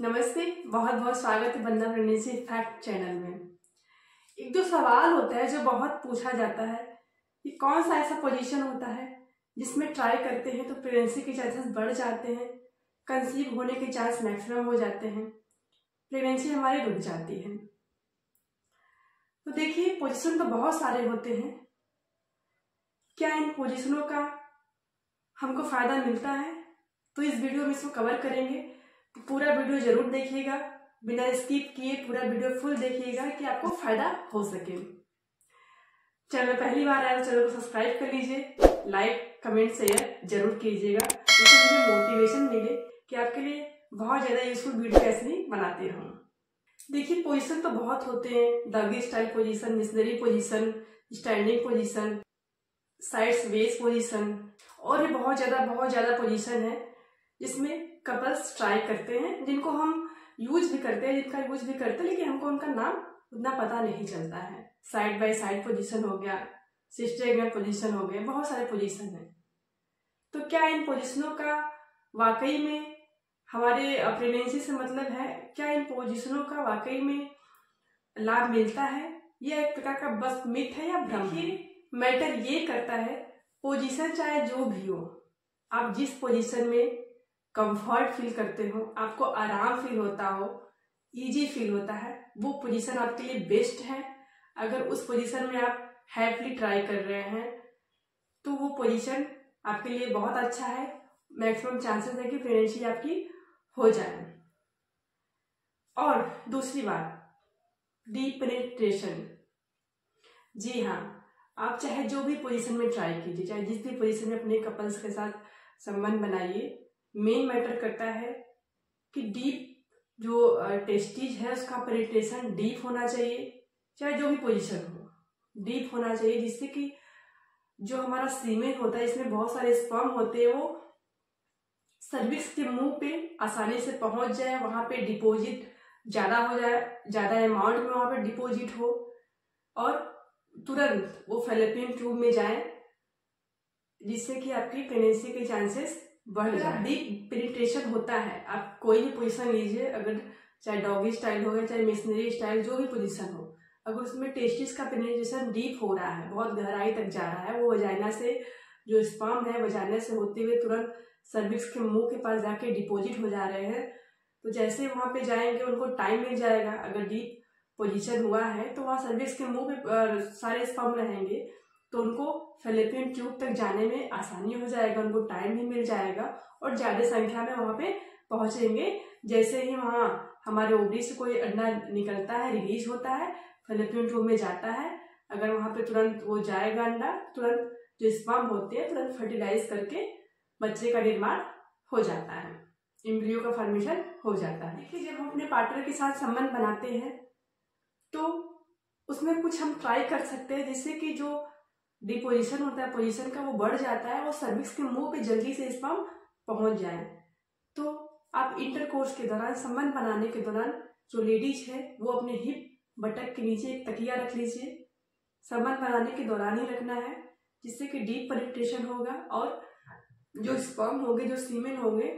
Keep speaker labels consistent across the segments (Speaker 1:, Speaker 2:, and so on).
Speaker 1: नमस्ते, बहुत बहुत स्वागत है बंधन प्रेगनेंसी फैक्ट चैनल में। एक दो सवाल होता है जो बहुत पूछा जाता है कि कौन सा ऐसा पोजीशन होता है जिसमें ट्राई करते हैं तो प्रेगनेंसी के चांसेस बढ़ जाते हैं, कंसीव होने के चांस मैक्सिमम हो जाते हैं, प्रेगनेंसी हमारी रुक जाती है। तो देखिए, पोजीशन तो बहुत सारे होते हैं। क्या इन पोजीशनों का हमको फायदा मिलता है? तो इस वीडियो में इसको कवर करेंगे। तो पूरा वीडियो जरूर देखिएगा, बिना स्किप किए पूरा वीडियो फुल देखिएगा कि आपको फायदा हो सके। चैनल पहली बार आए तो चैनल को सब्सक्राइब कर लीजिए, लाइक कमेंट शेयर जरूर कीजिएगा, जिससे मुझे मोटिवेशन मिले कि आपके लिए बहुत ज्यादा यूजफुल वीडियो कैसे बनाते रहूं। देखिए, पोजीशन तो बहुत होते हैं। Doggy style position, missionary position, standing position, sides wedge position और भी बहुत ज्यादा पोजीशन है जिसमें कपल्स ट्राई करते हैं, जिनको हम यूज भी करते हैं, लेकिन हमको उनका नाम उतना पता नहीं चलता है। साइड बाय साइड पोजीशन हो गया, सिस्टर पोजीशन हो गया, बहुत सारे पोजीशन है। तो क्या इन पोजीशनों का वाकई में हमारे प्रेगनेंसी से मतलब है? क्या इन पोजीशनों का वाकई में लाभ मिलता है? यह एक प्रकार का बस मिथ है या भ्रम है? मैटर ये करता है, पोजीशन चाहे जो भी हो, आप जिस पोजीशन में कंफर्ट फील करते हो, आपको आराम फील होता हो, इजी फील होता है, वो पोजीशन आपके लिए बेस्ट है। अगर उस पोजीशन में आप हैप्पीली ट्राई कर रहे हैं तो वो पोजीशन आपके लिए बहुत अच्छा है। मैक्सिमम चांसेस है कि प्रेगनेंसी आपकी हो जाए। और दूसरी बात, डीप पेनिट्रेशन। जी हाँ, आप चाहे जो भी पोजीशन में ट्राई कीजिए, चाहे जिस भी पोजीशन में अपने कपल्स के साथ संबंध बनाइए, मेन मैटर करता है कि डीप जो टेस्टिज है उसका पेनिट्रेशन डीप होना चाहिए। चाहे जो भी पोजीशन हो, डीप होना चाहिए, जिससे कि जो हमारा सीमेन होता है, इसमें बहुत सारे स्पर्म होते हैं, वो सर्विक्स के मुंह पे आसानी से पहुंच जाए, वहां पे डिपॉजिट ज्यादा हो जाए, ज्यादा अमाउंट में वहां पे डिपॉजिट हो और तुरंत वो फैलोपियन ट्यूब में जाए, जिससे कि आपकी प्रेगनेंसी के चांसेस बढ़ जाए। डीप पेनिट्रेशन होता है, आप कोई भी पोजीशन लीजिए, अगर चाहे डॉगी स्टाइल हो, चाहे मिशनरी स्टाइल, जो भी पोजीशन हो, अगर उसमें टेस्टिस का पेनिट्रेशन डीप हो रहा है, बहुत गहराई तक जा रहा है, वो वजाइना से जो स्पर्म है वजाइना से होते हुए तुरंत सर्विक्स के मुंह के पास जाके डिपॉजिट हो जा रहे हैं, तो जैसे वहां पे जाएंगे उनको टाइम मिल जाएगा। अगर डीप पोजीशन हुआ है तो वहाँ सर्विक्स के मुंह पे सारे स्पर्म रहेंगे, तो उनको फैलोपियन ट्यूब तक जाने में आसानी हो जाएगा, उनको टाइम भी मिल जाएगा और ज्यादा संख्या में वहां पे पहुंचेंगे। जैसे ही वहां हमारे ओवरी से कोई अंडा निकलता है, रिलीज होता है, फैलोपियन ट्यूब में जाता है, अगर वहां पे तुरंत वो जाएगा अंडा, तुरंत जो स्पर्म होते हैं तुरंत फर्टिलाइज करके बच्चे का निर्माण हो जाता है, एम्ब्रियो का फॉर्मेशन हो जाता है। देखिए, जब हम अपने पार्टनर के साथ संबंध बनाते हैं तो उसमें कुछ हम ट्राई कर सकते हैं, जिससे कि जो डिपोजिशन होता है पोजीशन का वो बढ़ जाता है और सर्विक्स के मुंह पे जल्दी से स्पर्म पहुंच जाए। तो आप इंटरकोर्स के दौरान, संबंध बनाने के दौरान, जो लेडीज है वो अपने हिप बटक के नीचे एक तकिया रख लीजिए। संबंध बनाने के दौरान ही रखना है, जिससे कि डीप पेनिट्रेशन होगा और जो स्पर्म होंगे, जो सीमेन होंगे,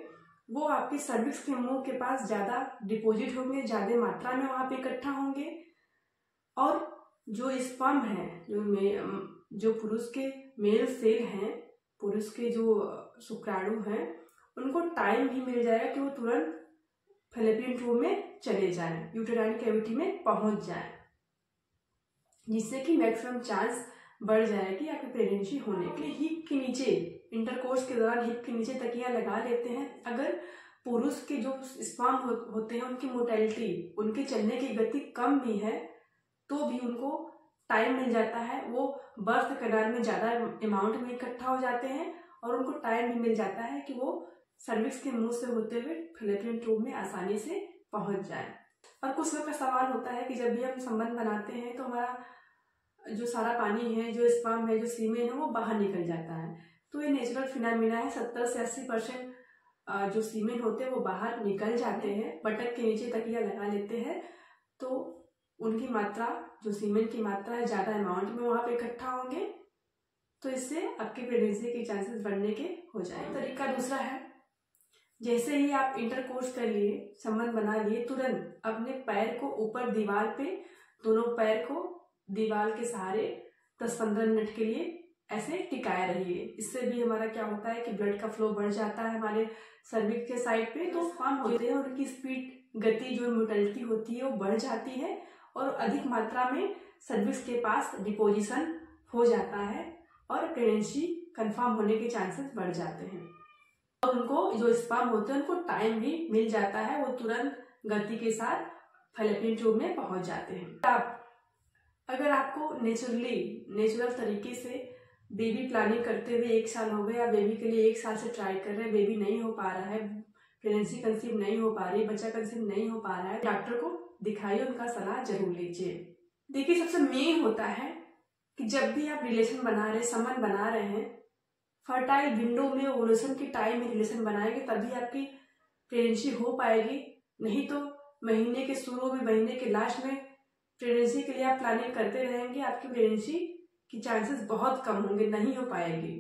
Speaker 1: वो आपके सर्विक्स के मुंह के पास ज्यादा डिपोजिट होंगे, ज्यादा मात्रा में वहां पे इकट्ठा होंगे और जो स्पर्म है, जो पुरुष के मेल सेल हैं, पुरुष के जो शुक्राणु हैं, उनको टाइम भी मिल जाएगा कि वो तुरंत फैलोपियन ट्यूब में चले जाएं, यूटेराइन कैविटी में पहुंच जाएं, जिससे कि मैक्सिमम चांस बढ़ जाएगी आपकी प्रेगनेंसी होने के। हिप के नीचे, इंटरकोर्स के दौरान हिप के नीचे तकिया लगा लेते हैं। अगर पुरुष के जो स्पर्म होते हैं उनकी मोटेलिटी, उनके चलने की गति कम भी है, तो भी उनको टाइम मिल जाता है, वो बर्थ कनाल में ज्यादा अमाउंट में इकट्ठा हो जाते हैं और उनको टाइम भी मिल जाता है कि वो सर्विक्स के मुंह से होते हुए फैलोपियन ट्यूब में आसानी से पहुंच जाए। और कुछ लोग का सवाल होता है कि जब भी हम संबंध बनाते हैं तो हमारा जो सारा पानी है, जो स्पर्म है, जो सीमेन है, वो बाहर निकल जाता है। तो ये नेचुरल फिनोमिना है। 70 से 80% जो सीमेन होते हैं वो बाहर निकल जाते हैं। बटक के नीचे तकिया लगा लेते हैं तो उनकी मात्रा, जो सीमेन की मात्रा है, ज्यादा अमाउंट में वहां पे इकट्ठा होंगे, तो इससे आपकी प्रेगनेंसी के चांसेस बढ़ने के हो जाएंगे। तरीका दूसरा है, जैसे ही आप इंटरकोर्स कर लिए, संबंध बना लिए, तुरंत अपने पैर को ऊपर दीवार पे, दोनों पैर को दीवार के सहारे 10-15 मिनट के लिए ऐसे टिकाए रहिए। इससे भी हमारा क्या होता है कि ब्लड का फ्लो बढ़ जाता है हमारे सर्विक्स के साइड पे, तो फॉर्म होते हैं और उनकी स्पीड, गति, जो मोटिलिटी होती है वो बढ़ जाती है और अधिक मात्रा में सर्विक्स के पास डिपोजिशन हो जाता है और प्रेगनेंसी कंफर्म होने के चांसेस बढ़ जाते हैं। और उनको जो स्पर्म होते हैं उनको टाइम भी मिल जाता है, वो तुरंत गति के साथ फैलोपियन ट्यूब में पहुंच जाते हैं। अगर आपको नेचुरल तरीके से बेबी प्लानिंग करते हुए 1 साल हो गए, आप बेबी के लिए 1 साल से ट्राई कर रहे हैं, बेबी नहीं हो पा रहा है, प्रेगनेंसी कंसीव नहीं हो पा रही, बच्चा कंसीव नहीं हो पा रहा है, डॉक्टर को दिखाइए, उनका सलाह जरूर लीजिए। देखिए, सबसे मेन होता है कि जब भी आप रिलेशन बना रहे, संबंध बना रहे हैं, फर्टाइल विंडो में, ओवुलेशन के टाइम में रिलेशन बनाएंगे तभी आपकी प्रेगनेंसी हो पाएगी। नहीं तो महीने के शुरू में, महीने के लास्ट में प्रेगनेंसी के लिए आप प्लानिंग करते रहेंगे, आपकी प्रेगनेंसी की चांसेस बहुत कम होंगे, नहीं हो पाएगी।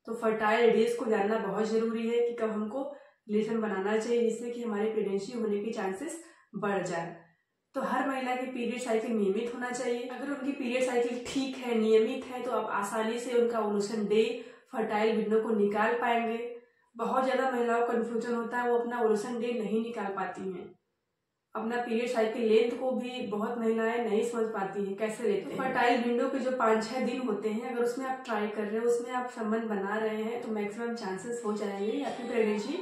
Speaker 1: तो फर्टाइल डेज को जानना बहुत जरूरी है कि कब हमको रिलेशन बनाना चाहिए, जिससे कि हमारी प्रेगनेंसी होने के चांसेस बढ़ जाए। तो हर महिला की पीरियड साइकिल नियमित होना चाहिए। अगर उनकी पीरियड साइकिल ठीक है, नियमित है, तो आप आसानी से उनका ओवुलेशन डे, फर्टाइल विंडो को निकाल पाएंगे। बहुत ज्यादा महिलाओं को कंफ्यूजन होता है, वो अपना ओवुलेशन डे नहीं निकाल पाती हैं। अपना पीरियड साइकिल लेंथ को भी बहुत महिलाएं नहीं समझ पाती हैं, कैसे लेते हैं। फर्टाइल विंडो के जो 5-6 दिन होते हैं, अगर उसमें आप ट्राई कर रहे हो, उसमें आप संबंध बना रहे हैं, तो मैक्सिमम चांसेस हो जाएंगे आपकी प्रेगनेंसी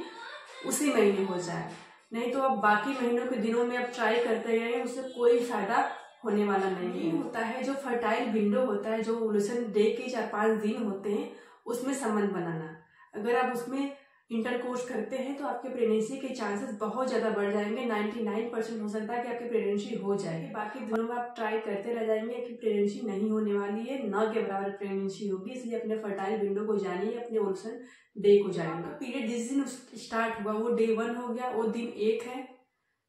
Speaker 1: उसी महीने हो जाए। नहीं तो आप बाकी महीनों के दिनों में आप ट्राई करते रहे, उससे कोई फायदा होने वाला नहीं होता है। जो फर्टाइल विंडो होता है, जो ओवुलेशन डे के 4-5 दिन होते हैं, उसमें संबंध बनाना, अगर आप उसमें इंटरकोर्स करते हैं तो आपके प्रेगनेंसी के चांसेस बहुत ज्यादा बढ़ जाएंगे। 99% हो सकता है कि आपकी प्रेगनेंसी हो जाए। बाकी दिनों में आप ट्राई करते रह जाएंगे कि प्रेगनेंसी नहीं होने वाली है, न के बराबर प्रेगनेंसी होगी। इसलिए अपने फर्टाइल विंडो को जानिए, अपने ओवुलेशन डे को जानिए। आपका पीरियड जिस दिन स्टार्ट हुआ वो डे 1 हो गया, वो दिन 1 है।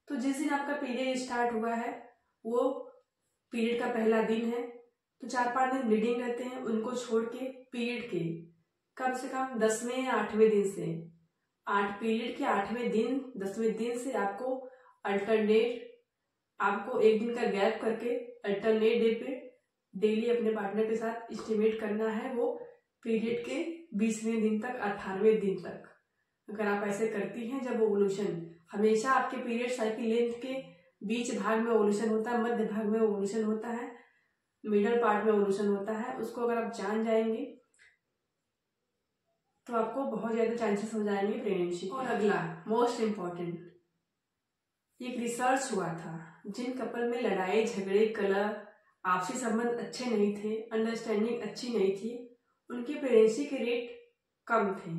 Speaker 1: तो जिस दिन आपका पीरियड स्टार्ट हुआ है वो पीरियड का पहला दिन है। तो 4-5 दिन ब्लीडिंग रहते हैं, उनको छोड़ के पीरियड के कम से कम 10वें या 8वें दिन से, 8 पीरियड के 8वें दिन, 10वें दिन से आपको आपको 1 दिन का गैप करके अल्टरनेट डे पे डेली अपने पार्टनर के साथ एस्टिमेट करना है, वो पीरियड के 20वें दिन तक, 18वें दिन तक। अगर आप ऐसे करती हैं, जब ओवुलेशन, हमेशा आपके पीरियड साइकिल लेंथ के बीच भाग में ओवुलेशन होता है, मध्य भाग में ओवुलेशन होता है, मिडल पार्ट में ओवुलेशन होता है, उसको अगर आप जान जाएंगे तो आपको बहुत ज्यादा चांसेस हो जाएंगे प्रेगनेंसी। और अगला मोस्ट इम्पॉर्टेंट, एक रिसर्च हुआ था, जिन कपल में लड़ाई झगड़े, कलह, आपसी संबंध अच्छे नहीं थे, अंडरस्टैंडिंग अच्छी नहीं थी, उनके प्रेगनेंसी के रेट कम थे।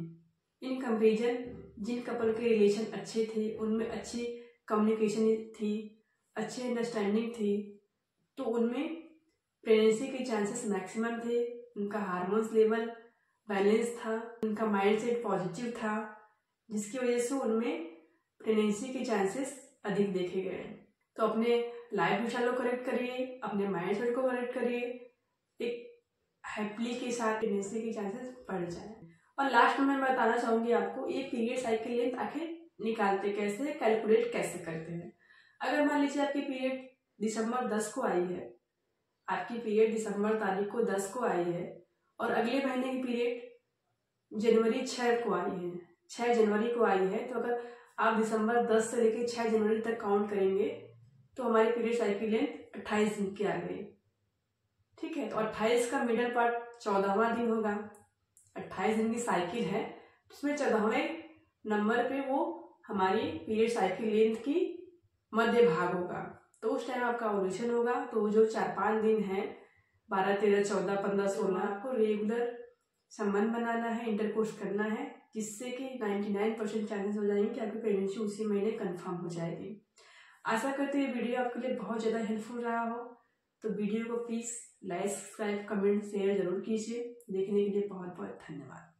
Speaker 1: इन कंपेरिजन जिन कपल के रिलेशन अच्छे थे, उनमें अच्छी कम्युनिकेशन थी, अच्छी अंडरस्टैंडिंग थी, तो उनमें प्रेगनेंसी के चांसेस मैक्सिमम थे। उनका हार्मोन्स लेवल बैलेंस था, उनका माइंडसेट पॉजिटिव था, जिसकी वजह से उनमें प्रेगनेंसी के चांसेस अधिक देखे गए। तो अपने लाइफ स्टाइल को करेक्ट करिए, अपने माइंडसेट को करेक्ट करिए, एक हैप्पीली के साथ प्रेगनेंसी के चांसेस बढ़ जाए। और लास्ट में मैं बताना चाहूंगी आपको, ये पीरियड साइकिल लेंथ आखिर निकालते कैसे, कैलकुलेट कैसे करते हैं। अगर मान लीजिए आपकी पीरियड दिसंबर 10 को आई है, आपकी पीरियड दिसंबर तारीख को 10 को आई है और अगले महीने की पीरियड जनवरी 6 को आई है, 6 जनवरी को आई है, तो अगर आप दिसंबर 10 से लेकर 6 जनवरी तक काउंट करेंगे तो हमारी पीरियड साइकिल लेंथ 28 दिन की आ गई। ठीक है, तो 28 का मिडल पार्ट 14वां दिन होगा। 28 दिन की साइकिल है, उसमें 14वें नंबर पे वो हमारी पीरियड साइकिल लेंथ की मध्य भाग होगा। तो उस टाइम आपका ओवुलेशन होगा। तो जो 4-5 दिन है, 12, 13, 14, 15, 16, आपको रेगुलर संबंध बनाना है, इंटरकोर्स करना है, जिससे कि 99% चांसेस हो जाएंगे कि आपकी प्रेगनेंसी उसी महीने कंफर्म हो जाएगी। आशा करते हैं वीडियो आपके लिए बहुत ज़्यादा हेल्पफुल रहा हो। तो वीडियो को please like, subscribe, comment, share जरूर कीजिए। देखने के लिए बहुत बहुत धन्यवाद।